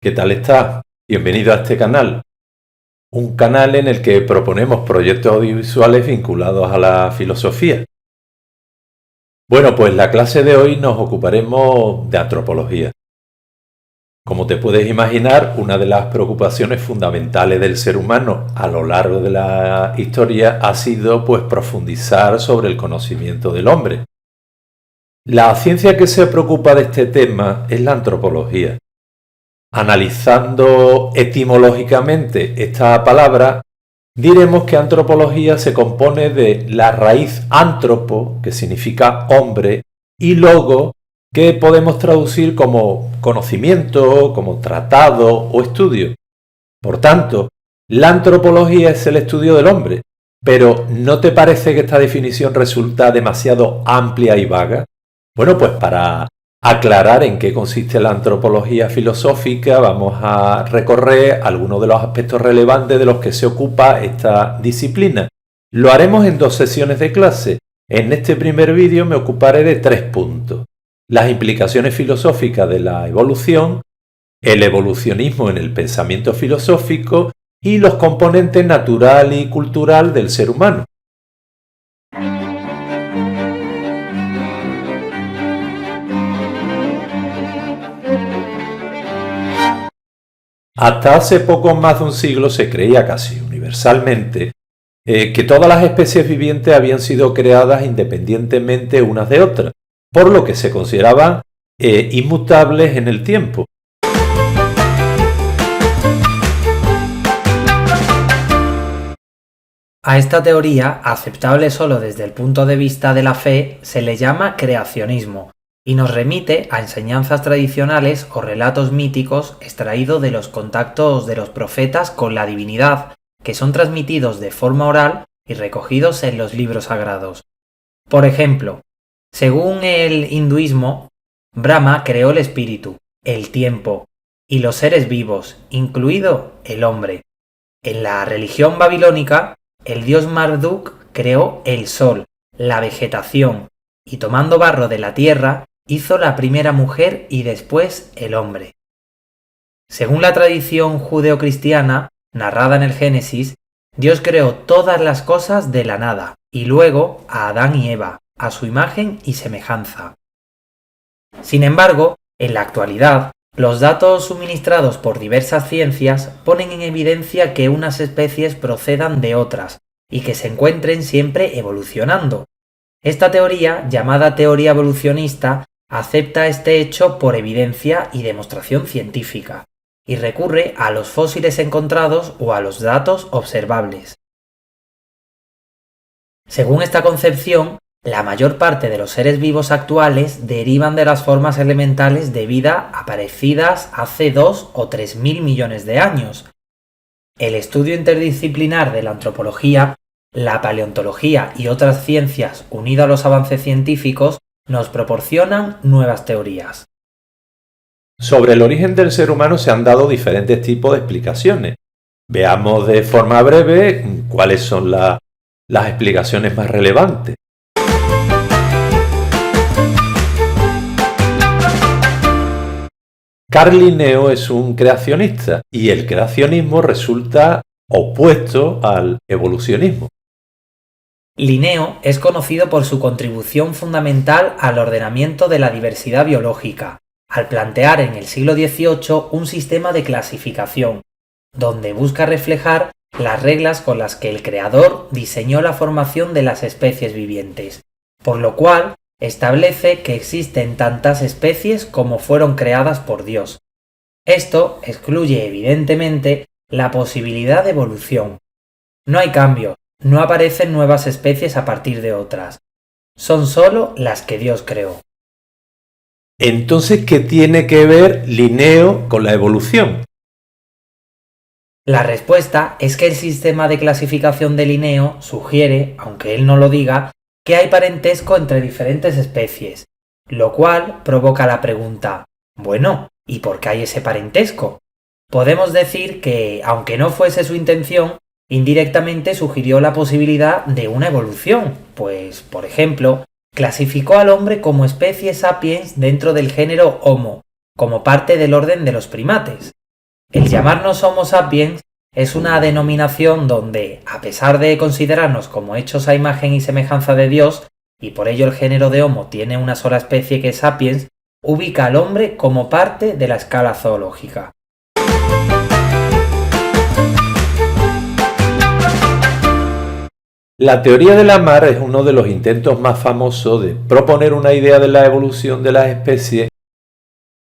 ¿Qué tal estás? Bienvenido a este canal, un canal en el que proponemos proyectos audiovisuales vinculados a la filosofía. Bueno, pues la clase de hoy nos ocuparemos de antropología. Como te puedes imaginar, una de las preocupaciones fundamentales del ser humano a lo largo de la historia ha sido profundizar sobre el conocimiento del hombre. La ciencia que se preocupa de este tema es la antropología. Analizando etimológicamente esta palabra, diremos que antropología se compone de la raíz antropo, que significa hombre, y logo, que podemos traducir como conocimiento, como tratado o estudio. Por tanto, la antropología es el estudio del hombre, pero ¿no te parece que esta definición resulta demasiado amplia y vaga? Bueno, pues para aclarar en qué consiste la antropología filosófica, vamos a recorrer algunos de los aspectos relevantes de los que se ocupa esta disciplina. Lo haremos en 2 sesiones de clase. En este primer vídeo me ocuparé de 3 puntos: las implicaciones filosóficas de la evolución, el evolucionismo en el pensamiento filosófico y los componentes natural y cultural del ser humano. Hasta hace poco más de un siglo se creía casi universalmente que todas las especies vivientes habían sido creadas independientemente unas de otras, por lo que se consideraban inmutables en el tiempo. A esta teoría, aceptable solo desde el punto de vista de la fe, se le llama creacionismo y nos remite a enseñanzas tradicionales o relatos míticos extraídos de los contactos de los profetas con la divinidad, que son transmitidos de forma oral y recogidos en los libros sagrados. Por ejemplo, según el hinduismo, Brahma creó el espíritu, el tiempo y los seres vivos, incluido el hombre. En la religión babilónica, el dios Marduk creó el sol, la vegetación, y tomando barro de la tierra, hizo la primera mujer y después el hombre. Según la tradición judeocristiana, narrada en el Génesis, Dios creó todas las cosas de la nada, y luego a Adán y Eva, a su imagen y semejanza. Sin embargo, en la actualidad, los datos suministrados por diversas ciencias ponen en evidencia que unas especies procedan de otras y que se encuentren siempre evolucionando. Esta teoría, llamada teoría evolucionista, acepta este hecho por evidencia y demostración científica, y recurre a los fósiles encontrados o a los datos observables. Según esta concepción, la mayor parte de los seres vivos actuales derivan de las formas elementales de vida aparecidas hace 2 o 3.000 millones de años. El estudio interdisciplinar de la antropología, la paleontología y otras ciencias unido a los avances científicos nos proporcionan nuevas teorías. Sobre el origen del ser humano se han dado diferentes tipos de explicaciones. Veamos de forma breve cuáles son las explicaciones más relevantes. Carl Linneo es un creacionista y el creacionismo resulta opuesto al evolucionismo. Linneo es conocido por su contribución fundamental al ordenamiento de la diversidad biológica, al plantear en el siglo XVIII un sistema de clasificación, donde busca reflejar las reglas con las que el creador diseñó la formación de las especies vivientes, por lo cual establece que existen tantas especies como fueron creadas por Dios. Esto excluye evidentemente la posibilidad de evolución. No hay cambio, no aparecen nuevas especies a partir de otras. Son solo las que Dios creó. Entonces, ¿qué tiene que ver Linneo con la evolución? La respuesta es que el sistema de clasificación de Linneo sugiere, aunque él no lo diga, que hay parentesco entre diferentes especies, lo cual provoca la pregunta: bueno, ¿y por qué hay ese parentesco? Podemos decir que, aunque no fuese su intención, indirectamente sugirió la posibilidad de una evolución, pues, por ejemplo, clasificó al hombre como especie sapiens dentro del género Homo, como parte del orden de los primates. El llamarnos Homo sapiens es una denominación donde, a pesar de considerarnos como hechos a imagen y semejanza de Dios, y por ello el género de Homo tiene una sola especie que es sapiens, ubica al hombre como parte de la escala zoológica. La teoría de Lamarck es uno de los intentos más famosos de proponer una idea de la evolución de las especies.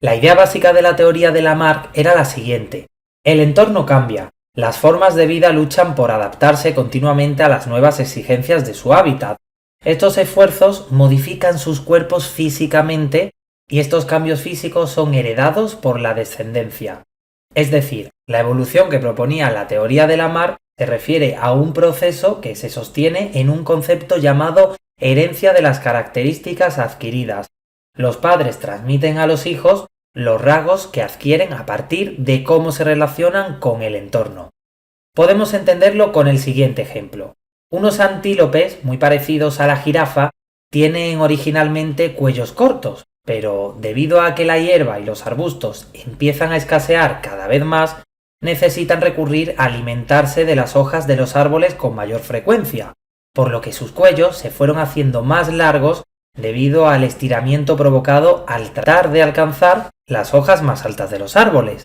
La idea básica de la teoría de Lamarck era la siguiente: el entorno cambia, las formas de vida luchan por adaptarse continuamente a las nuevas exigencias de su hábitat. Estos esfuerzos modifican sus cuerpos físicamente y estos cambios físicos son heredados por la descendencia. Es decir, la evolución que proponía la teoría de Lamarck se refiere a un proceso que se sostiene en un concepto llamado herencia de las características adquiridas. Los padres transmiten a los hijos los rasgos que adquieren a partir de cómo se relacionan con el entorno. Podemos entenderlo con el siguiente ejemplo. Unos antílopes, muy parecidos a la jirafa, tienen originalmente cuellos cortos, pero debido a que la hierba y los arbustos empiezan a escasear cada vez más, necesitan recurrir a alimentarse de las hojas de los árboles con mayor frecuencia, por lo que sus cuellos se fueron haciendo más largos debido al estiramiento provocado al tratar de alcanzar las hojas más altas de los árboles.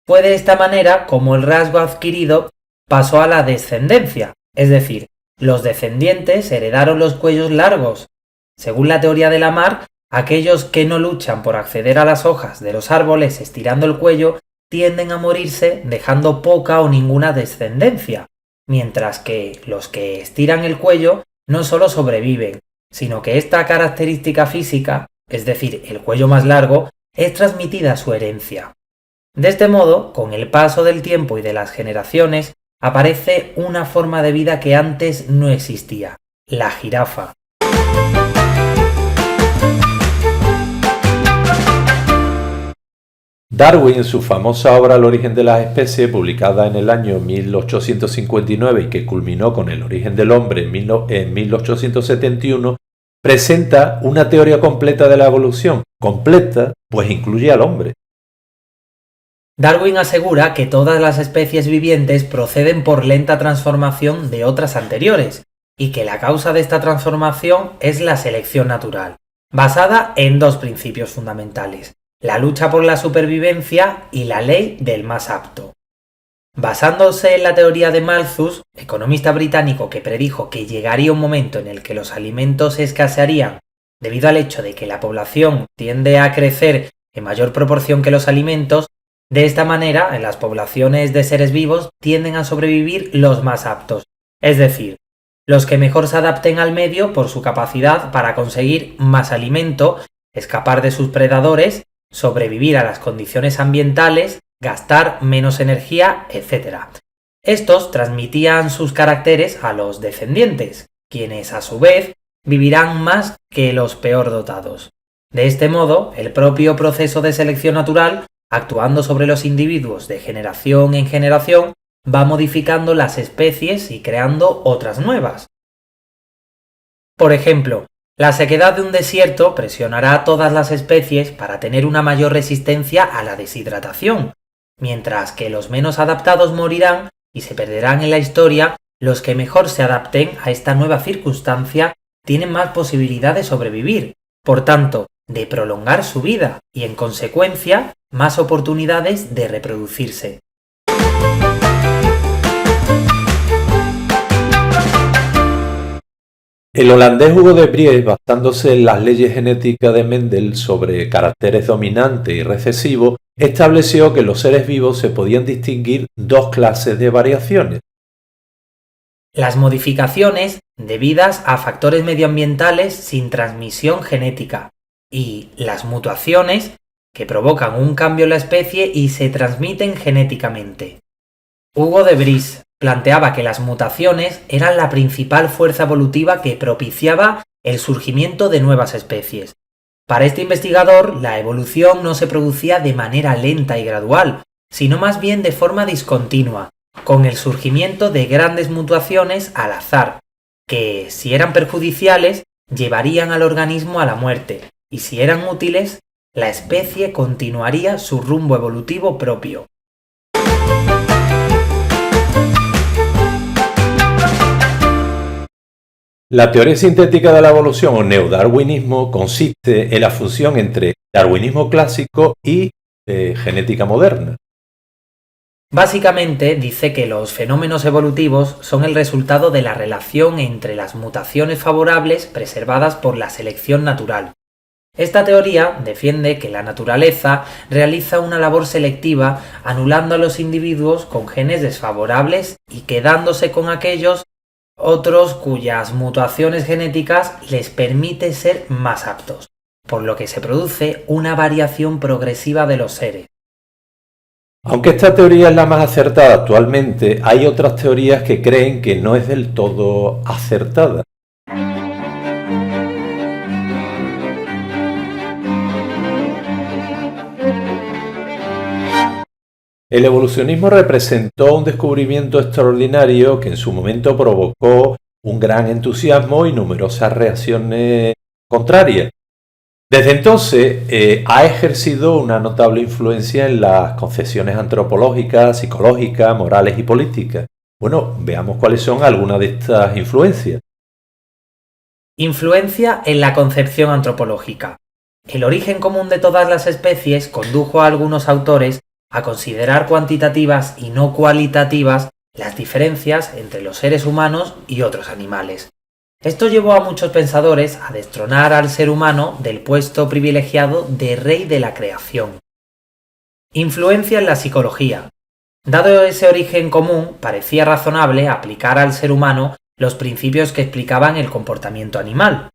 Fue de esta manera como el rasgo adquirido pasó a la descendencia, es decir, los descendientes heredaron los cuellos largos. Según la teoría de Lamarck, aquellos que no luchan por acceder a las hojas de los árboles estirando el cuello tienden a morirse dejando poca o ninguna descendencia, mientras que los que estiran el cuello no solo sobreviven, sino que esta característica física, es decir, el cuello más largo, es transmitida a su herencia. De este modo, con el paso del tiempo y de las generaciones, aparece una forma de vida que antes no existía, la jirafa. Darwin, en su famosa obra El origen de las especies, publicada en el año 1859 y que culminó con El origen del hombre en 1871, presenta una teoría completa de la evolución, completa pues incluye al hombre. Darwin asegura que todas las especies vivientes proceden por lenta transformación de otras anteriores, y que la causa de esta transformación es la selección natural, basada en dos principios fundamentales: la lucha por la supervivencia y la ley del más apto. Basándose en la teoría de Malthus, economista británico que predijo que llegaría un momento en el que los alimentos escasearían debido al hecho de que la población tiende a crecer en mayor proporción que los alimentos, de esta manera en las poblaciones de seres vivos tienden a sobrevivir los más aptos, es decir, los que mejor se adapten al medio por su capacidad para conseguir más alimento, escapar de sus predadores, sobrevivir a las condiciones ambientales, gastar menos energía, etc. Estos transmitían sus caracteres a los descendientes, quienes a su vez vivirán más que los peor dotados. De este modo, el propio proceso de selección natural, actuando sobre los individuos de generación en generación, va modificando las especies y creando otras nuevas. Por ejemplo, la sequedad de un desierto presionará a todas las especies para tener una mayor resistencia a la deshidratación, mientras que los menos adaptados morirán y se perderán en la historia. Los que mejor se adapten a esta nueva circunstancia tienen más posibilidad de sobrevivir, por tanto, de prolongar su vida y, en consecuencia, más oportunidades de reproducirse. El holandés Hugo de Vries, basándose en las leyes genéticas de Mendel sobre caracteres dominantes y recesivos, estableció que los seres vivos se podían distinguir dos clases de variaciones. Las modificaciones debidas a factores medioambientales sin transmisión genética y las mutuaciones que provocan un cambio en la especie y se transmiten genéticamente. Hugo de Vries planteaba que las mutaciones eran la principal fuerza evolutiva que propiciaba el surgimiento de nuevas especies. Para este investigador, la evolución no se producía de manera lenta y gradual, sino más bien de forma discontinua, con el surgimiento de grandes mutuaciones al azar, que, si eran perjudiciales, llevarían al organismo a la muerte, y si eran útiles, la especie continuaría su rumbo evolutivo propio. La teoría sintética de la evolución o neodarwinismo consiste en la fusión entre darwinismo clásico y genética moderna. Básicamente dice que los fenómenos evolutivos son el resultado de la relación entre las mutaciones favorables preservadas por la selección natural. Esta teoría defiende que la naturaleza realiza una labor selectiva anulando a los individuos con genes desfavorables y quedándose con aquellos otros cuyas mutaciones genéticas les permite ser más aptos, por lo que se produce una variación progresiva de los seres. Aunque esta teoría es la más acertada actualmente, hay otras teorías que creen que no es del todo acertada. El evolucionismo representó un descubrimiento extraordinario que en su momento provocó un gran entusiasmo y numerosas reacciones contrarias. Desde entonces ha ejercido una notable influencia en las concepciones antropológicas, psicológicas, morales y políticas. Bueno, veamos cuáles son algunas de estas influencias. Influencia en la concepción antropológica. El origen común de todas las especies condujo a algunos autores a considerar cuantitativas y no cualitativas las diferencias entre los seres humanos y otros animales. Esto llevó a muchos pensadores a destronar al ser humano del puesto privilegiado de rey de la creación. Influencia en la psicología. Dado ese origen común, parecía razonable aplicar al ser humano los principios que explicaban el comportamiento animal.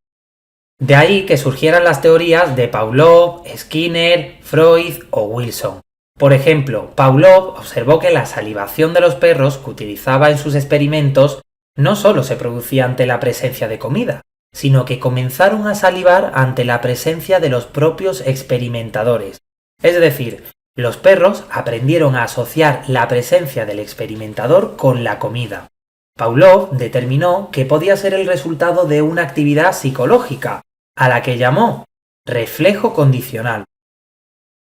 De ahí que surgieran las teorías de Pavlov, Skinner, Freud o Wilson. Por ejemplo, Pavlov observó que la salivación de los perros que utilizaba en sus experimentos no solo se producía ante la presencia de comida, sino que comenzaron a salivar ante la presencia de los propios experimentadores. Es decir, los perros aprendieron a asociar la presencia del experimentador con la comida. Pavlov determinó que podía ser el resultado de una actividad psicológica, a la que llamó reflejo condicional.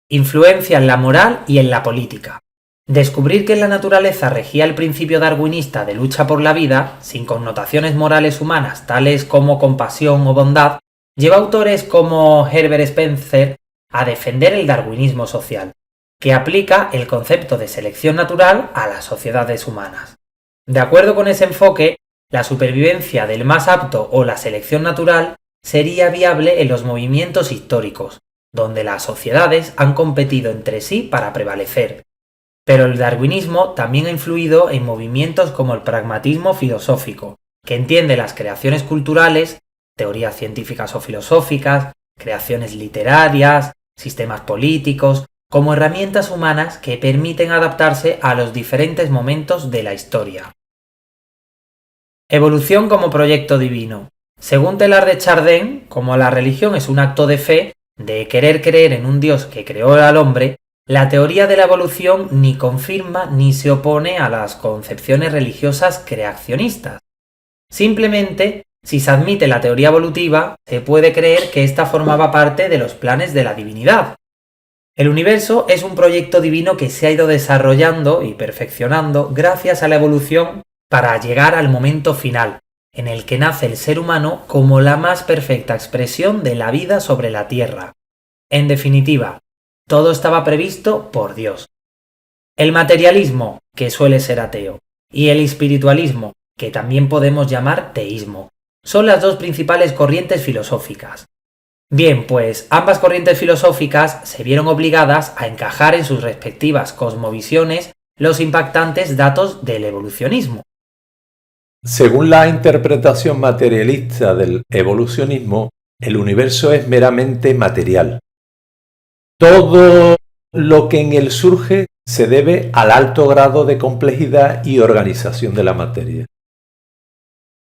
Influencia en la moral y en la política. Descubrir que en la naturaleza regía el principio darwinista de lucha por la vida, sin connotaciones morales humanas tales como compasión o bondad, lleva a autores como Herbert Spencer a defender el darwinismo social, que aplica el concepto de selección natural a las sociedades humanas. De acuerdo con ese enfoque, la supervivencia del más apto o la selección natural sería viable en los movimientos históricos, donde las sociedades han competido entre sí para prevalecer. Pero el darwinismo también ha influido en movimientos como el pragmatismo filosófico, que entiende las creaciones culturales, teorías científicas o filosóficas, creaciones literarias, sistemas políticos, como herramientas humanas que permiten adaptarse a los diferentes momentos de la historia. Evolución como proyecto divino. Según Teilhard de Chardin, como la religión es un acto de fe, de querer creer en un Dios que creó al hombre, la teoría de la evolución ni confirma ni se opone a las concepciones religiosas creacionistas. Simplemente, si se admite la teoría evolutiva, se puede creer que ésta formaba parte de los planes de la divinidad. El universo es un proyecto divino que se ha ido desarrollando y perfeccionando gracias a la evolución para llegar al momento final, en el que nace el ser humano como la más perfecta expresión de la vida sobre la Tierra. En definitiva, todo estaba previsto por Dios. El materialismo, que suele ser ateo, y el espiritualismo, que también podemos llamar teísmo, son las dos principales corrientes filosóficas. Bien, pues ambas corrientes filosóficas se vieron obligadas a encajar en sus respectivas cosmovisiones los impactantes datos del evolucionismo. Según la interpretación materialista del evolucionismo, el universo es meramente material. Todo lo que en él surge se debe al alto grado de complejidad y organización de la materia.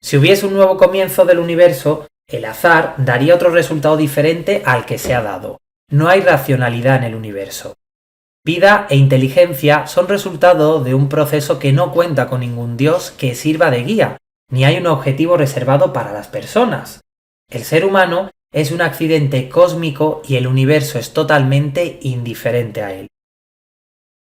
Si hubiese un nuevo comienzo del universo, el azar daría otro resultado diferente al que se ha dado. No hay racionalidad en el universo. Vida e inteligencia son resultado de un proceso que no cuenta con ningún dios que sirva de guía, ni hay un objetivo reservado para las personas. El ser humano es un accidente cósmico y el universo es totalmente indiferente a él.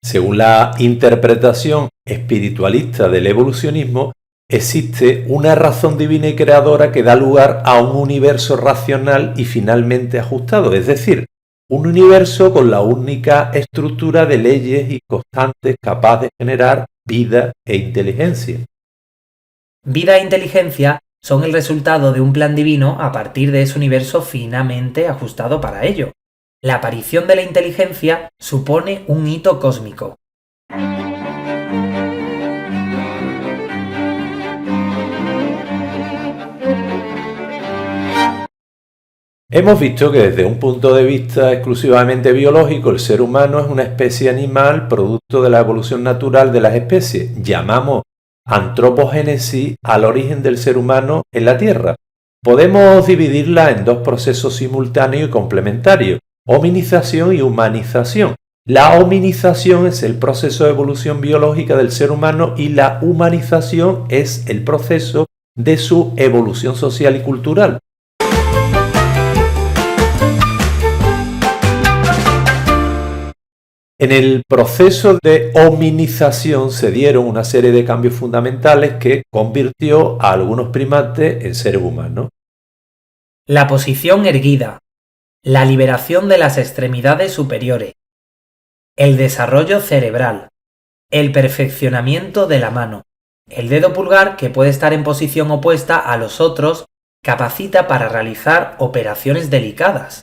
Según la interpretación espiritualista del evolucionismo, existe una razón divina y creadora que da lugar a un universo racional y finalmente ajustado, es decir, un universo con la única estructura de leyes y constantes capaz de generar vida e inteligencia. Vida e inteligencia son el resultado de un plan divino a partir de ese universo finamente ajustado para ello. La aparición de la inteligencia supone un hito cósmico. Hemos visto que desde un punto de vista exclusivamente biológico, el ser humano es una especie animal producto de la evolución natural de las especies. Llamamos antropogénesis al origen del ser humano en la Tierra. Podemos dividirla en dos procesos simultáneos y complementarios, hominización y humanización. La hominización es el proceso de evolución biológica del ser humano y la humanización es el proceso de su evolución social y cultural. En el proceso de hominización se dieron una serie de cambios fundamentales que convirtió a algunos primates en seres humanos. La posición erguida, la liberación de las extremidades superiores, el desarrollo cerebral, el perfeccionamiento de la mano, el dedo pulgar, que puede estar en posición opuesta a los otros, capacita para realizar operaciones delicadas.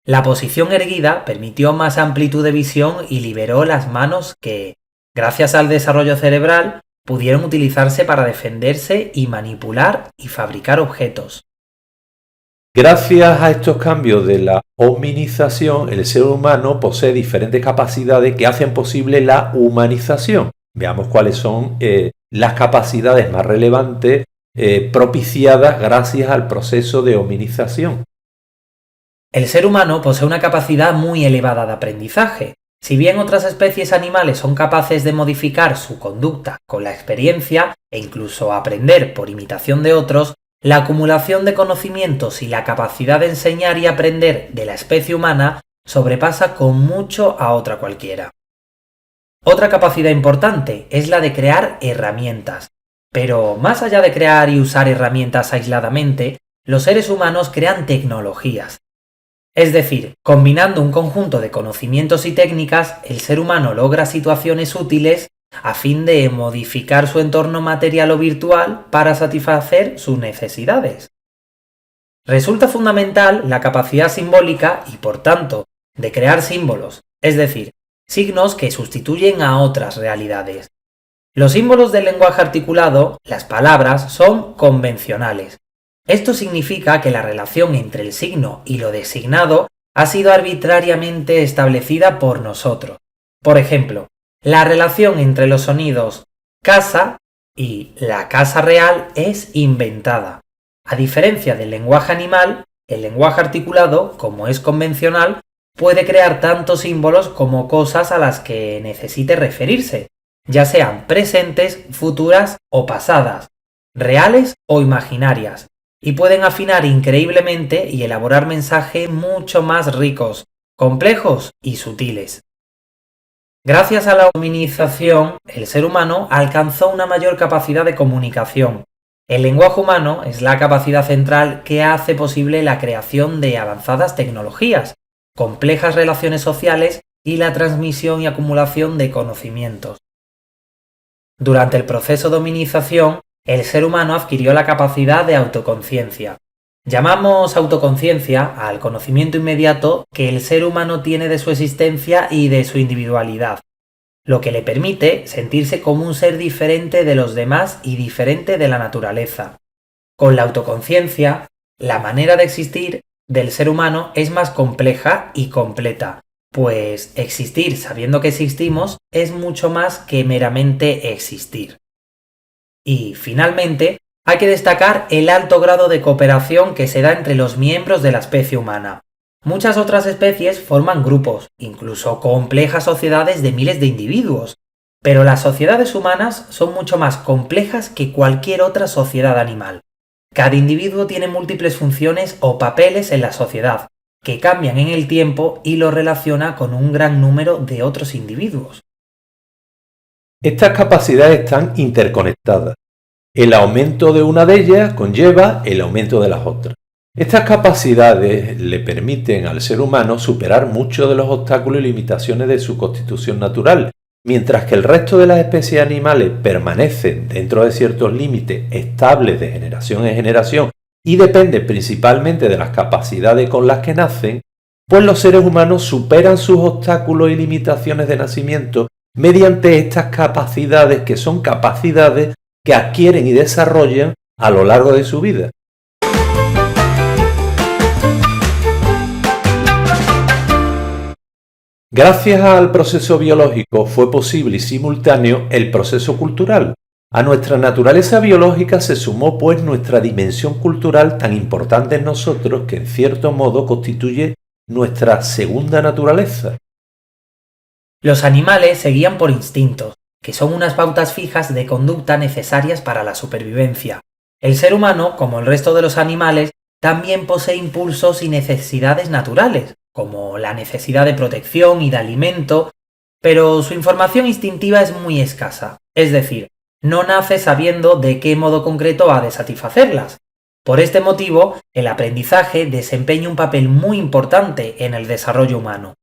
La posición erguida permitió más amplitud de visión y liberó las manos que, gracias al desarrollo cerebral, pudieron utilizarse para defenderse y manipular y fabricar objetos. Gracias a estos cambios de la hominización, el ser humano posee diferentes capacidades que hacen posible la humanización. Veamos cuáles son las capacidades más relevantes propiciadas gracias al proceso de hominización. El ser humano posee una capacidad muy elevada de aprendizaje. Si bien otras especies animales son capaces de modificar su conducta con la experiencia e incluso aprender por imitación de otros, la acumulación de conocimientos y la capacidad de enseñar y aprender de la especie humana sobrepasa con mucho a otra cualquiera. Otra capacidad importante es la de crear herramientas. Pero más allá de crear y usar herramientas aisladamente, los seres humanos crean tecnologías. Es decir, combinando un conjunto de conocimientos y técnicas, el ser humano logra situaciones útiles a fin de modificar su entorno material o virtual para satisfacer sus necesidades. Resulta fundamental la capacidad simbólica y, por tanto, de crear símbolos, es decir, signos que sustituyen a otras realidades. Los símbolos del lenguaje articulado, las palabras, son convencionales. Esto significa que la relación entre el signo y lo designado ha sido arbitrariamente establecida por nosotros. Por ejemplo, la relación entre los sonidos casa y la casa real es inventada. A diferencia del lenguaje animal, el lenguaje articulado, como es convencional, puede crear tanto símbolos como cosas a las que necesite referirse, ya sean presentes, futuras o pasadas, reales o imaginarias, y pueden afinar increíblemente y elaborar mensajes mucho más ricos, complejos y sutiles. Gracias a la hominización, el ser humano alcanzó una mayor capacidad de comunicación. El lenguaje humano es la capacidad central que hace posible la creación de avanzadas tecnologías, complejas relaciones sociales y la transmisión y acumulación de conocimientos. Durante el proceso de hominización, el ser humano adquirió la capacidad de autoconciencia. Llamamos autoconciencia al conocimiento inmediato que el ser humano tiene de su existencia y de su individualidad, lo que le permite sentirse como un ser diferente de los demás y diferente de la naturaleza. Con la autoconciencia, la manera de existir del ser humano es más compleja y completa, pues existir sabiendo que existimos es mucho más que meramente existir. Y, finalmente, hay que destacar el alto grado de cooperación que se da entre los miembros de la especie humana. Muchas otras especies forman grupos, incluso complejas sociedades de miles de individuos, pero las sociedades humanas son mucho más complejas que cualquier otra sociedad animal. Cada individuo tiene múltiples funciones o papeles en la sociedad, que cambian en el tiempo y lo relaciona con un gran número de otros individuos. Estas capacidades están interconectadas. El aumento de una de ellas conlleva el aumento de las otras. Estas capacidades le permiten al ser humano superar muchos de los obstáculos y limitaciones de su constitución natural, mientras que el resto de las especies animales permanecen dentro de ciertos límites estables de generación en generación y dependen principalmente de las capacidades con las que nacen, pues los seres humanos superan sus obstáculos y limitaciones de nacimiento mediante estas capacidades que son capacidades que adquieren y desarrollan a lo largo de su vida. Gracias al proceso biológico fue posible y simultáneo el proceso cultural. A nuestra naturaleza biológica se sumó pues nuestra dimensión cultural tan importante en nosotros que en cierto modo constituye nuestra segunda naturaleza. Los animales se guían por instintos, que son unas pautas fijas de conducta necesarias para la supervivencia. El ser humano, como el resto de los animales, también posee impulsos y necesidades naturales, como la necesidad de protección y de alimento, pero su información instintiva es muy escasa, es decir, no nace sabiendo de qué modo concreto ha de satisfacerlas. Por este motivo, el aprendizaje desempeña un papel muy importante en el desarrollo humano.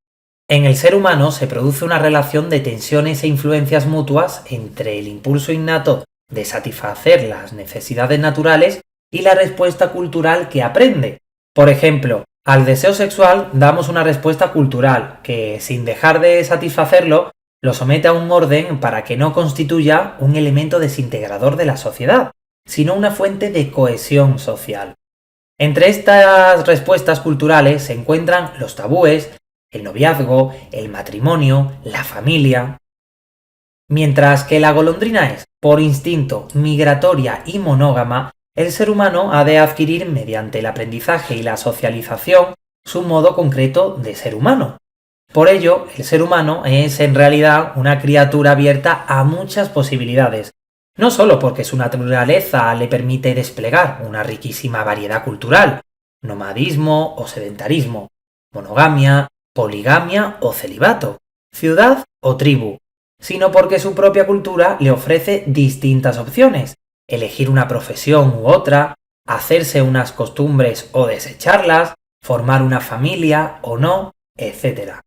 En el ser humano se produce una relación de tensiones e influencias mutuas entre el impulso innato de satisfacer las necesidades naturales y la respuesta cultural que aprende. Por ejemplo, al deseo sexual damos una respuesta cultural que, sin dejar de satisfacerlo, lo somete a un orden para que no constituya un elemento desintegrador de la sociedad, sino una fuente de cohesión social. Entre estas respuestas culturales se encuentran los tabúes, el noviazgo, el matrimonio, la familia. Mientras que la golondrina es, por instinto, migratoria y monógama, el ser humano ha de adquirir mediante el aprendizaje y la socialización su modo concreto de ser humano. Por ello, el ser humano es en realidad una criatura abierta a muchas posibilidades, no solo porque su naturaleza le permite desplegar una riquísima variedad cultural, nomadismo o sedentarismo, monogamia, poligamia o celibato, ciudad o tribu, sino porque su propia cultura le ofrece distintas opciones, elegir una profesión u otra, hacerse unas costumbres o desecharlas, formar una familia o no, etc.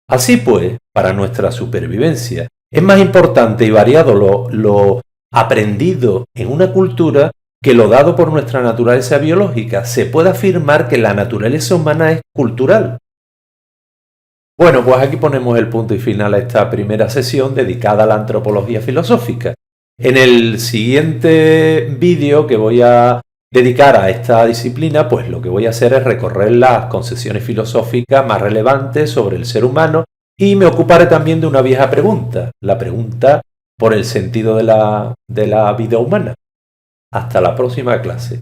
Así pues, para nuestra supervivencia, es más importante y variado lo aprendido en una cultura que lo dado por nuestra naturaleza biológica. Se puede afirmar que la naturaleza humana es cultural. Bueno, pues aquí ponemos el punto y final a esta primera sesión dedicada a la antropología filosófica. En el siguiente vídeo que voy a dedicar a esta disciplina, pues lo que voy a hacer es recorrer las concepciones filosóficas más relevantes sobre el ser humano y me ocuparé también de una vieja pregunta, la pregunta por el sentido de la vida humana. Hasta la próxima clase.